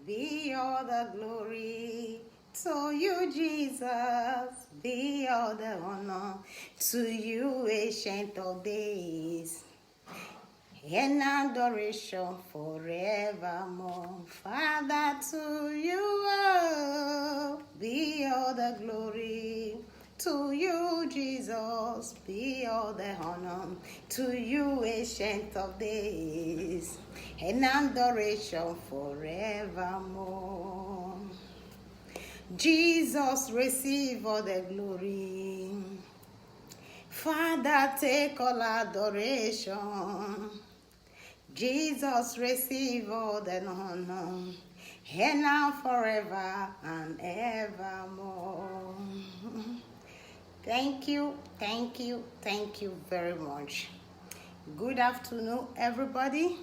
be all the glory. To you, Jesus, be all the honor. To you, Ancient of Days, and adoration forevermore. Father, to you be all the glory. To you, Jesus, be all the honor. To you, Ancient of Days, and adoration forevermore. Jesus, receive all the glory. Father, take all adoration. Jesus, receive all the honor, and now forever and evermore. Thank you very much. Good afternoon, everybody.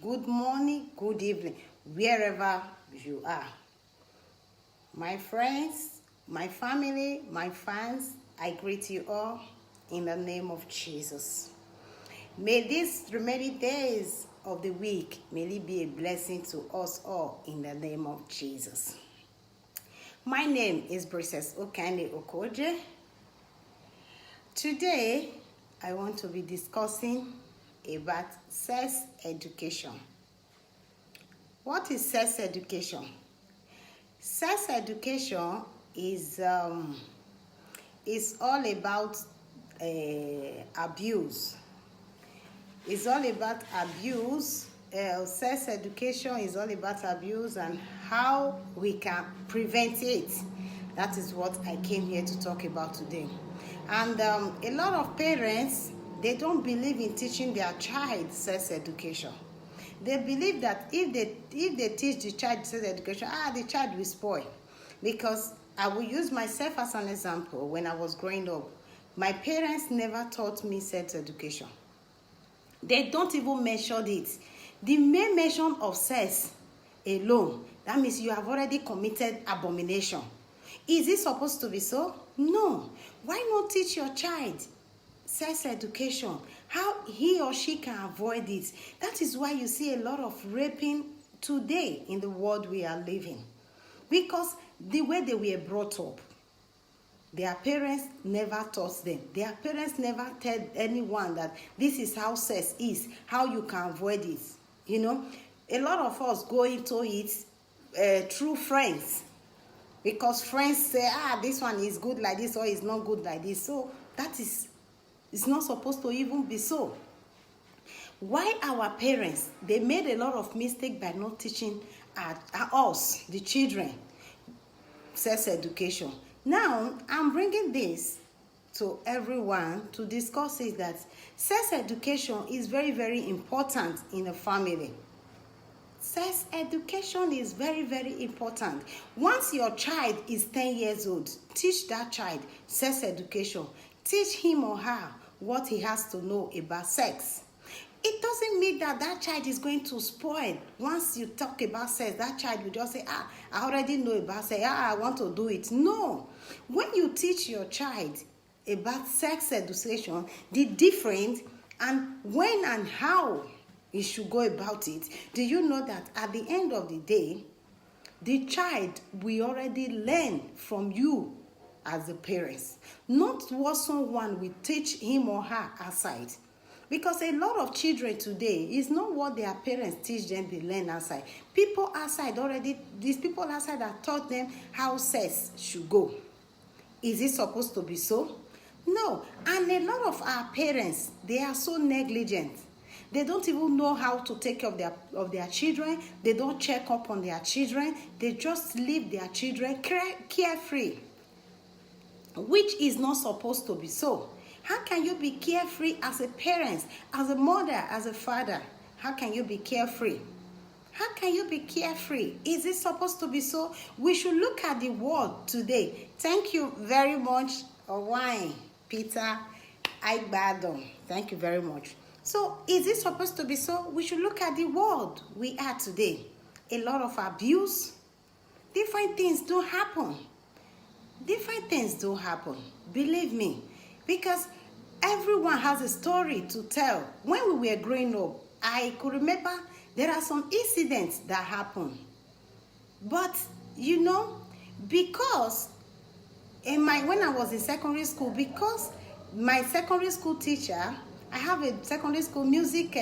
Good morning, good evening, wherever you are. My friends, my family, my fans, I greet you all in the name of Jesus. May these remaining days of the week, may it be a blessing to us all in the name of Jesus. My name is Princess Okande Okoje. Today, I want to be discussing about sex education. What is sex education? Sex education is all about abuse. It's all about abuse. Sex education is all about abuse and how we can prevent it. That is what I came here to talk about today. And a lot of parents, they don't believe in teaching their child sex education. They believe that if they teach the child sex education, the child will spoil. Because I will use myself as an example. When I was growing up, my parents never taught me sex education. They don't even mention it. The mere mention of sex alone, that means you have already committed abomination. Is it supposed to be so? No. Why not teach your child sex education, how he or she can avoid it? That is why you see a lot of raping today in the world we are living. Because the way they were brought up, their parents never taught them. Their parents never tell anyone that this is how sex is, how you can avoid it. You know, a lot of us go into it through friends. Because friends say, this one is good like this or is not good like this. So that is, it's not supposed to even be so. Why our parents, they made a lot of mistake by not teaching us, the children, sex education. Now, I'm bringing this to everyone to discuss it that sex education is very, very important in a family. Sex education is very, very important. Once your child is 10 years old, teach that child sex education. Teach him or her what he has to know about sex. It doesn't mean that that child is going to spoil. Once you talk about sex, that child will just say, I already know about sex. I want to do it. No. When you teach your child about sex education, the difference and when and how you should go about it, do you know that at the end of the day, the child will already learn from you as the parents, not what someone will teach him or her outside. Because a lot of children today is not what their parents teach them, they learn outside. People outside already, these people outside that taught them how sex should go. Is it supposed to be so? No. And a lot of our parents, they are so negligent. They don't even know how to take care of their children. They don't check up on their children. They just leave their children carefree, which is not supposed to be so. How can you be carefree as a parent, as a mother, as a father? How can you be carefree? How can you be carefree? Is it supposed to be so? We should look at the world today. Thank you very much, Owine, Peter, Aigbadon. Thank you very much. So, is it supposed to be so? We should look at the world we are today. A lot of abuse. Different things do happen. Believe me. Because everyone has a story to tell. When we were growing up, I could remember there are some incidents that happened. But because when I was in secondary school, because my secondary school teacher, I have a secondary school music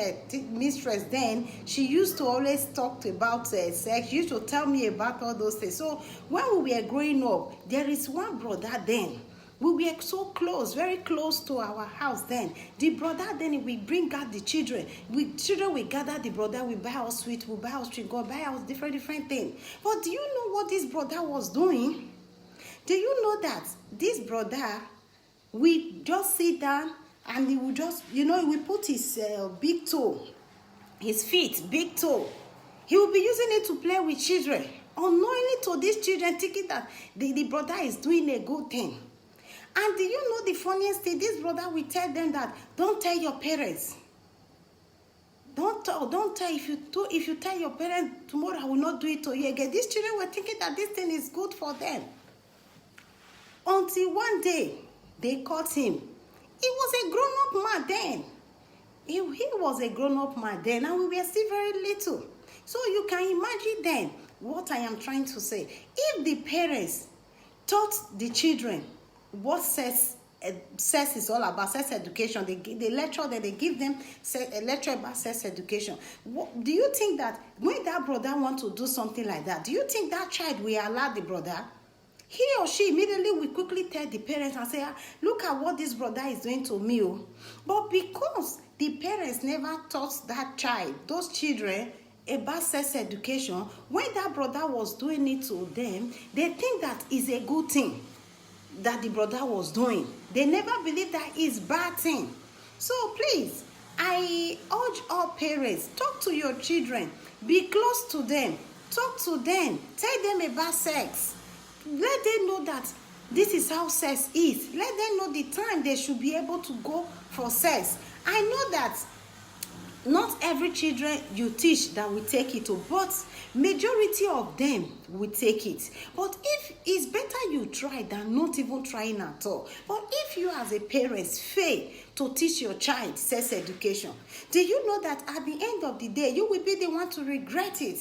mistress then, she used to always talk about sex. She used to tell me about all those things. So when we were growing up, there is one brother then. We were so close, very close to our house then. The brother then, we bring out the children. We gather the brother, we buy our sweet, we buy our drink, go buy our different things. But do you know what this brother was doing? Do you know that this brother, we just sit down and he would just, we put his big toe, his feet, big toe. He will be using it to play with children, unknowingly to these children, thinking that the brother is doing a good thing. And do you know the funniest thing? This brother will tell them that, don't tell your parents. Don't tell. If you tell your parents, tomorrow I will not do it to you again. These children were thinking that this thing is good for them. Until one day, they caught him. He was a grown-up man then. He was a grown-up man then, and we were still very little. So you can imagine then what I am trying to say. If the parents taught the children what sex is all about, sex education, they lecture that they give them a lecture about sex education. Do you think that when that brother wants to do something like that, do you think that child will allow the brother? He or she immediately will quickly tell the parents and say, look at what this brother is doing to me. But because the parents never taught that child, those children, about sex education, when that brother was doing it to them, they think that is a good thing that the brother was doing. They never believe that is bad thing. So please, I urge all parents, talk to your children, be close to them, talk to them, tell them about sex. Let them know that this is how sex is. Let them know the time they should be able to go for sex. I know that not every children you teach that will take it, but majority of them will take it. But if it's better you try than not even trying at all. But if you as a parent fail to teach your child sex education, do you know that at the end of the day, you will be the one to regret it?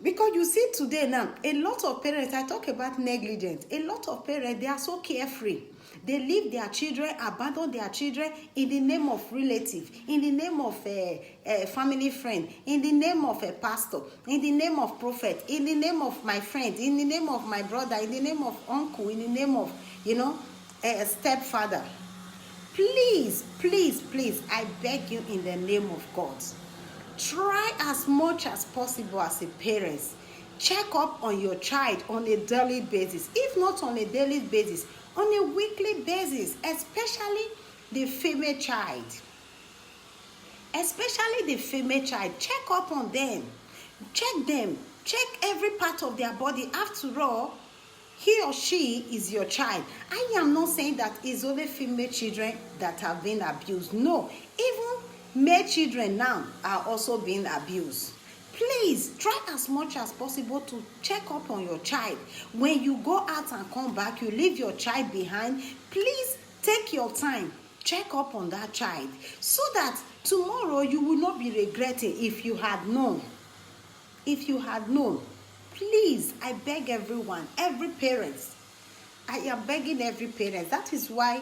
Because you see today now, a lot of parents, I talk about negligence, a lot of parents, they are so carefree. They leave their children, abandon their children in the name of relative, in the name of a family friend, in the name of a pastor, in the name of prophet, in the name of my friend, in the name of my brother, in the name of uncle, in the name of, a stepfather. Please, please, please, I beg you in the name of God. Try as much as possible as a parent. Check up on your child on a daily basis. If not on a daily basis, on a weekly basis, especially the female child. Especially the female child. Check up on them. Check them. Check every part of their body. After all, he or she is your child. I am not saying that it's only female children that have been abused. No, even male children now are also being abused. Please try as much as possible to check up on your child. When you go out and come back, you leave your child behind. Please take your time. Check up on that child so that tomorrow you will not be regretting if you had known. If you had known. Please, I beg everyone, every parent. I am begging every parent. That is why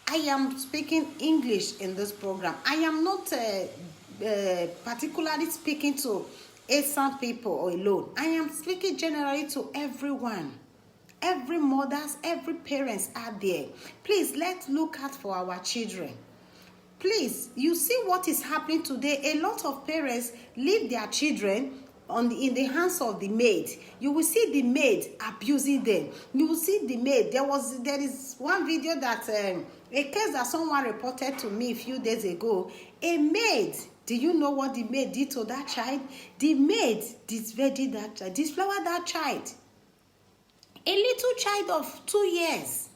I am speaking English in this program. I am not particularly speaking to ASAM people alone. I am speaking generally to everyone. Every mothers, every parents out there. Please, let's look out for our children. Please, you see what is happening today. A lot of parents leave their children in the hands of the maid. You will see the maid abusing them. You will see the maid. There is one video that a case that someone reported to me a few days ago. A maid. Do you know what the maid did to that child? The maid disfigured that child, disflowered that child. A little child of 2 years.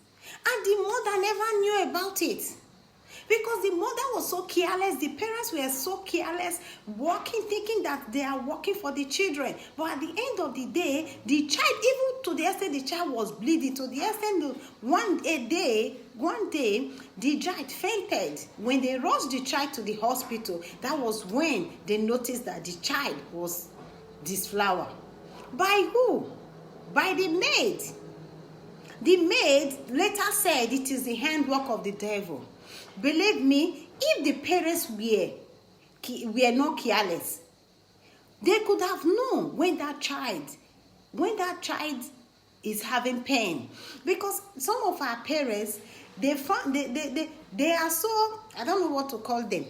And the mother never knew about it. Because the mother was so careless, the parents were so careless, thinking that they are working for the children. But at the end of the day, the child, even to the extent the child was bleeding, to the extent one day, the child fainted. When they rushed the child to the hospital, that was when they noticed that the child was disflowered. By who? By the maid. The maid later said it is the handwork of the devil. Believe me, if the parents were not careless, they could have known when that child is having pain. Because some of our parents, they are so, I don't know what to call them.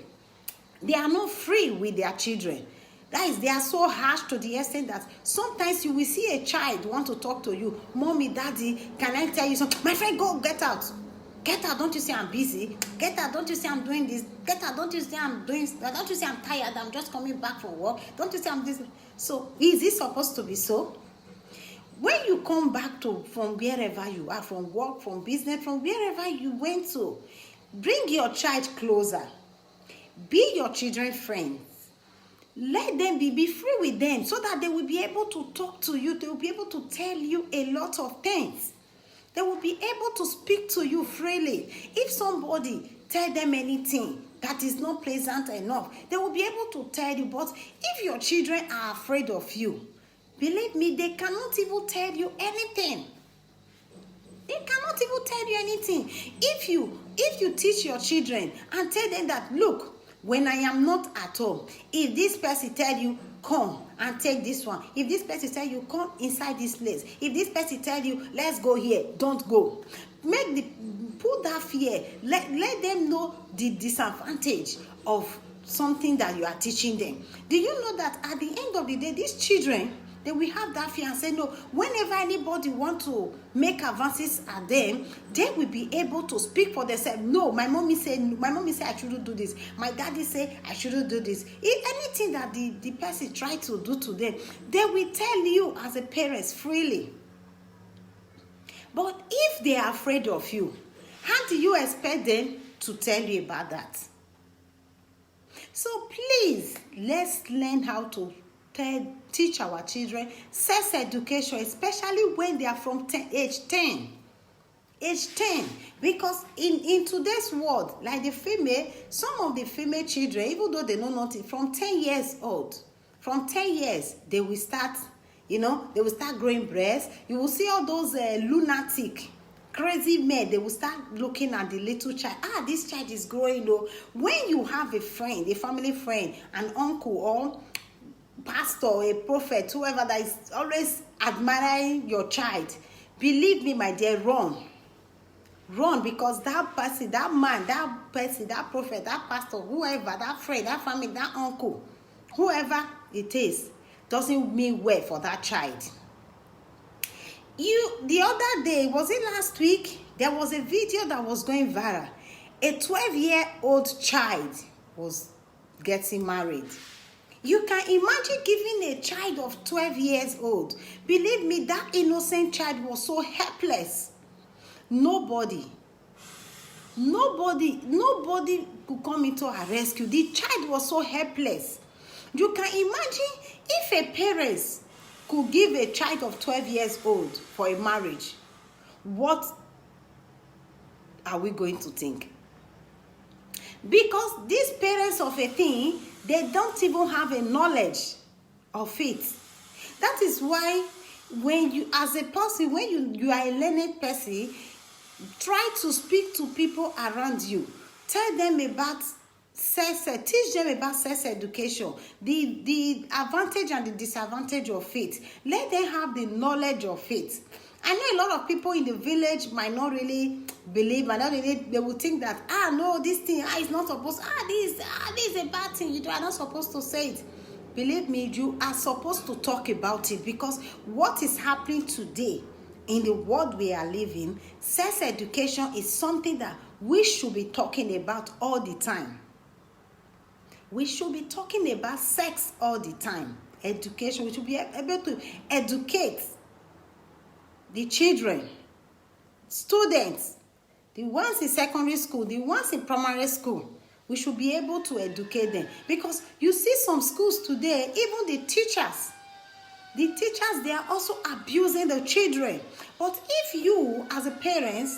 They are not free with their children. That is, they are so harsh to the extent that sometimes you will see a child want to talk to you. Mommy, daddy, can I tell you something? My friend, go, get out. Get out, don't you see I'm busy? Get out, don't you see I'm doing this? Get out, don't you see I'm doing, don't you see I'm tired? I'm just coming back from work. Don't you see I'm this? So, is it supposed to be so? When you come back from wherever you are, from work, from business, from wherever you went to, bring your child closer. Be your children's friend. Let them be free with them so that they will be able to talk to you. They will be able to tell you a lot of things. They will be able to speak to you freely. If somebody tell them anything that is not pleasant enough, they will be able to tell you. But if your children are afraid of you, believe me, they cannot even tell you anything. They cannot even tell you anything. If you teach your children and tell them that, look, when I am not at home, if this person tell you, come and take this one. If this person tell you, come inside this place. If this person tell you, let's go here, don't go. Put that fear. Let them know the disadvantage of something that you are teaching them. Do you know that at the end of the day, these children, they will have that fear and say, no, whenever anybody want to make advances at them, they will be able to speak for themselves. No, my mommy said I shouldn't do this. My daddy said I shouldn't do this. If anything that the person try to do to them, they will tell you as a parent freely. But if they are afraid of you, how do you expect them to tell you about that? So please, let's learn how to teach our children sex education, especially when they are from age 10. Age 10. Because in today's world, like the female, some of the female children, even though they know nothing, from 10 years old, from 10 years, they will start, they will start growing breasts. You will see all those lunatic, crazy men, they will start looking at the little child. This child is growing. When you have a friend, a family friend, an uncle or pastor, a prophet, whoever that is always admiring your child, believe me, my dear, run, because that person, that man, that person, that prophet, that pastor, whoever, that friend, that family, that uncle, whoever it is, doesn't mean well for that child. The other day, was it last week, there was a video that was going viral. A 12-year-old child was getting married. You can imagine giving a child of 12 years old. Believe me, that innocent child was so helpless. Nobody could come into her rescue. The child was so helpless. You can imagine if a parent could give a child of 12 years old for a marriage, what are we going to think? Because these parents of a thing, they don't even have a knowledge of it. That is why when you, as a person, when you are a learned person, try to speak to people around you. Tell them about sex, teach them about sex education, the advantage and the disadvantage of it. Let them have the knowledge of it. I know a lot of people in the village might not really believe, they will think that, no, this thing, it's not supposed, this is a bad thing, you are not supposed to say it. Believe me, you are supposed to talk about it, because what is happening today in the world we are living, sex education is something that we should be talking about all the time. We should be talking about sex all the time. Education, we should be able to educate the children, students, the ones in secondary school, the ones in primary school. We should be able to educate them. Because you see some schools today, even the teachers, they are also abusing the children. But if you, as a parent,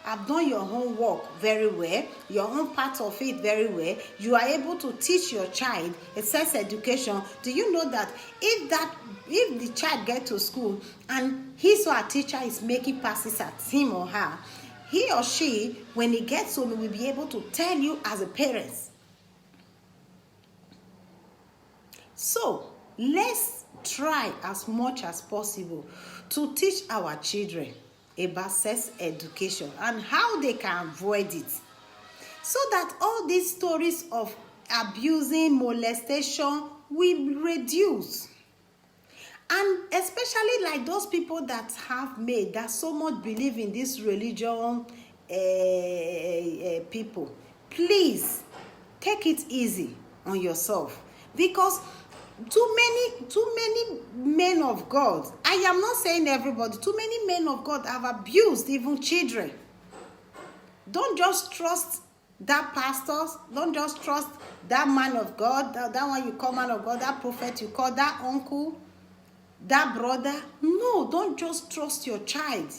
have done your homework very well, your own part of it very well, you are able to teach your child a sex education, do you know that if the child get to school and his or her teacher is making passes at him or her, he or she, when he gets home, will be able to tell you as a parent. So let's try as much as possible to teach our children about sex education and how they can avoid it, so that all these stories of abusing, molestation will reduce. And especially like those people that have made, that so much believe in this religion, people, please take it easy on yourself, because too many men of God, I am not saying everybody, too many men of God have abused even children. Don't just trust that pastor, don't just trust that man of God, that one you call man of God, that prophet you call, that uncle, that brother. No, don't just trust your child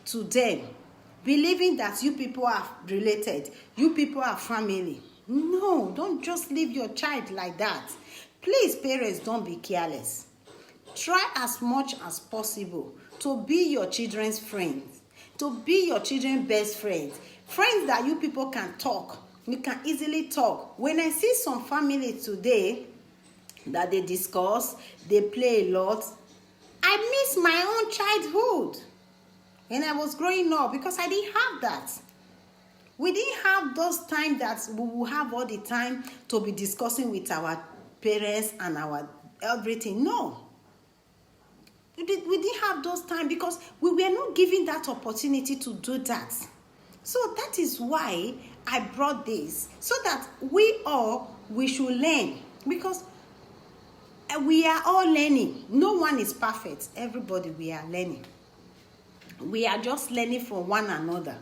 to them, believing that you people are related, you people are family. No, don't just leave your child like that. Please, parents, don't be careless. Try as much as possible to be your children's friends, to be your children's best friends, friends that you people can talk. You can easily talk. When I see some family today that they discuss, they play a lot, I miss my own childhood when I was growing up, because I didn't have that. We didn't have those times that we will have all the time to be discussing with our parents and our everything. No. We didn't have those times because we were not given that opportunity to do that. So that is why I brought this, so that we should learn, because we are all learning. No one is perfect. Everybody, we are learning. We are just learning from one another.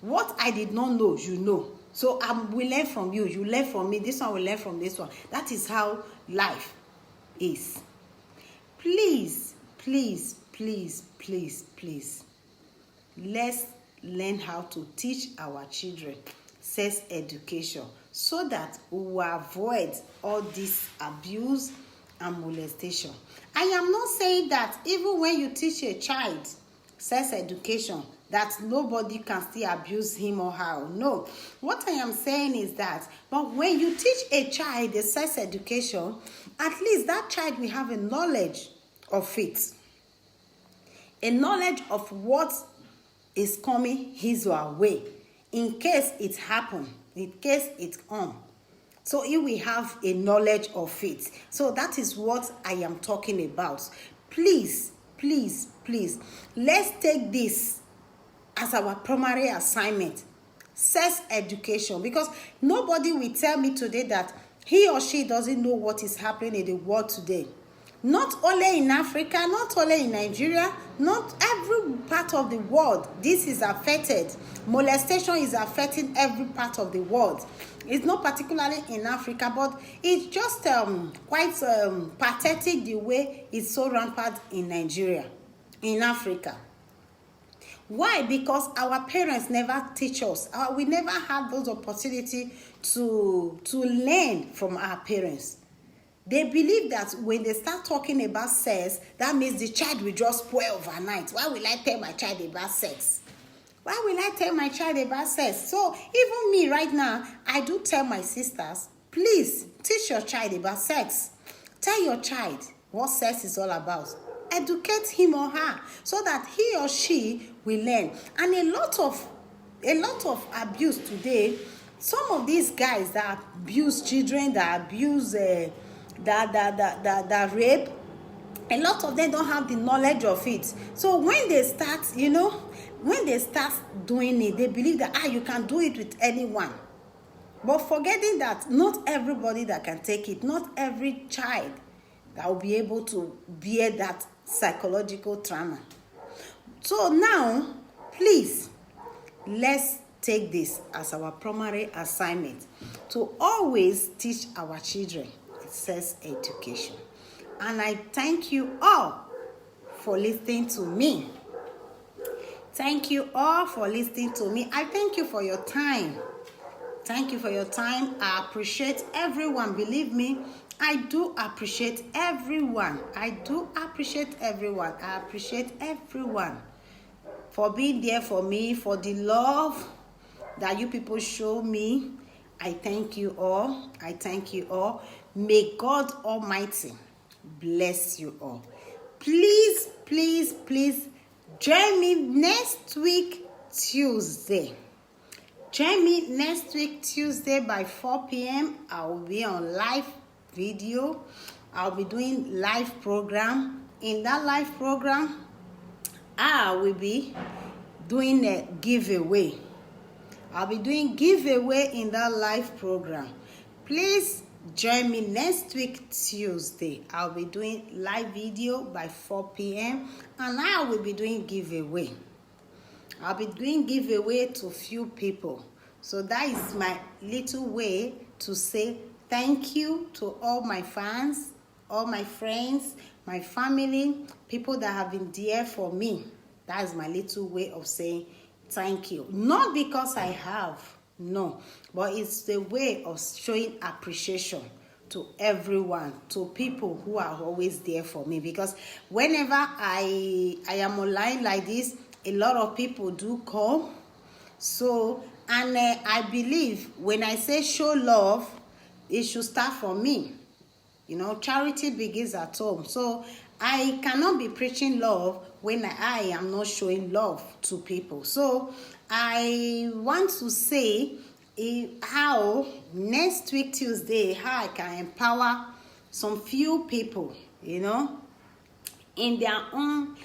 What I did not know, you know. So we learn from you. You learn from me. This one will learn from this one. That is how life is. Please, please, please, please, please. Let's learn how to teach our children sex education, so that we will avoid all this abuse and molestation. I am not saying that even when you teach a child sex education, that nobody can still abuse him or her. No. What I am saying is that, but when you teach a child the sex education, at least that child will have a knowledge of it. A knowledge of what is coming his or her way, in case it happen, in case it's on. So he will have a knowledge of it. So that is what I am talking about. Please, please, please, let's take this as our primary assignment, sex education, because nobody will tell me today that he or she doesn't know what is happening in the world today. Not only in Africa, not only in Nigeria, not every part of the world this is affected. Molestation is affecting every part of the world. It's not particularly in Africa, but it's just quite pathetic the way it's so rampant in Nigeria, in Africa. Why? Because our parents never teach us. We never had those opportunity to learn from our parents. They believe that when they start talking about sex, that means the child will just spoil overnight. Why will I tell my child about sex? Why will I tell my child about sex? So even me right now, I do tell my sisters, please teach your child about sex. Tell your child what sex is all about. Educate him or her so that he or she will learn. And a lot of abuse today, some of these guys that abuse children, that abuse that rape, a lot of them don't have the knowledge of it. So when they start, when they start doing it, they believe that you can do it with anyone. But forgetting that not everybody that can take it, not every child that will be able to bear that psychological trauma. So now, please, let's take this as our primary assignment, to always teach our children sex education. And I thank you all for listening to me. Thank you all for listening to me. I thank you for your time. Thank you for your time. I appreciate everyone. Believe me, I do appreciate everyone. I do appreciate everyone. I appreciate everyone for being there for me, for the love that you people show me. I thank you all. I thank you all. May God Almighty bless you all. Please, please, please join me next week, Tuesday. Join me next week, Tuesday by 4 p.m. I will be on live video. I'll be doing live program. In that live program, I will be doing a giveaway. I'll be doing giveaway in that live program. Please join me next week, Tuesday. I'll be doing live video by 4 p.m. and I will be doing giveaway. I'll be doing giveaway to few people. So that is my little way to say thank you to all my fans, all my friends, my family, people that have been there for me. That is my little way of saying thank you. Not because I have, no, but it's the way of showing appreciation to everyone, to people who are always there for me. Because whenever I am online like this, a lot of people do come. So, and I believe when I say show love, it should start from me. You know, charity begins at home. So I cannot be preaching love when I am not showing love to people. So I want to say how next week Tuesday, how I can empower some few people, you know, in my own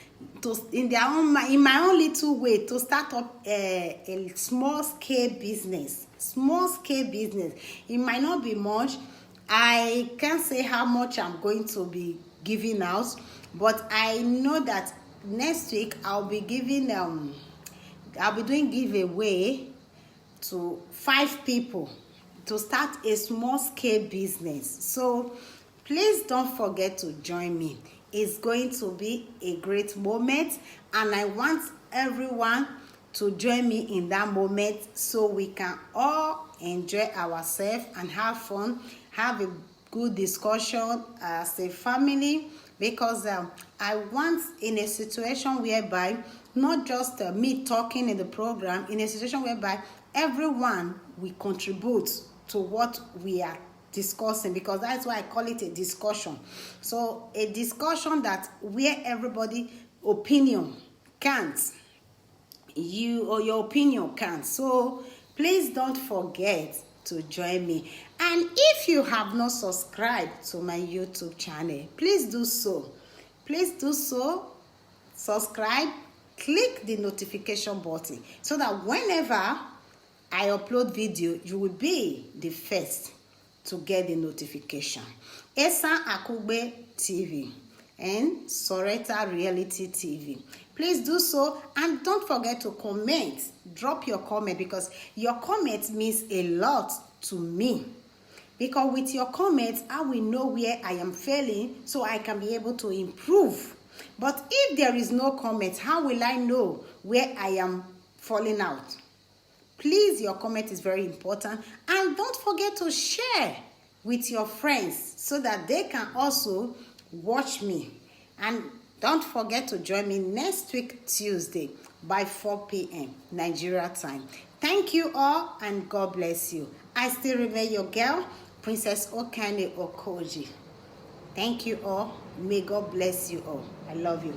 little way to start up a small scale business. It might not be much. I can't say how much I'm going to be giving out, but I know that next week I'll be doing giveaway to 5 people to start a small scale business. So please don't forget to join me. It's going to be a great moment, and I want everyone to join me in that moment so we can all enjoy ourselves and have fun, have a good discussion as a family, because I want in a situation whereby not just me talking in the program, in a situation whereby everyone will contribute to what we are discussing, because that's why I call it a discussion. So a discussion that where everybody opinion counts, your opinion counts. So please don't forget to join me. And if you have not subscribed to my YouTube channel, please do so. Subscribe, click the notification button so that whenever I upload video, you will be the first to get the notification. Esan Akugbe TV and Soreta Reality TV. Please do so, and don't forget to comment. Drop your comment, because your comment means a lot to me. Because with your comments, I will know where I am failing so I can be able to improve. But if there is no comment, how will I know where I am falling out? Please, your comment is very important. And don't forget to share with your friends so that they can also watch me. And don't forget to join me next week, Tuesday, by 4 p.m. Nigeria time. Thank you all, and God bless you. I still remain your girl, Princess Okane Okoji. Thank you all. May God bless you all. I love you.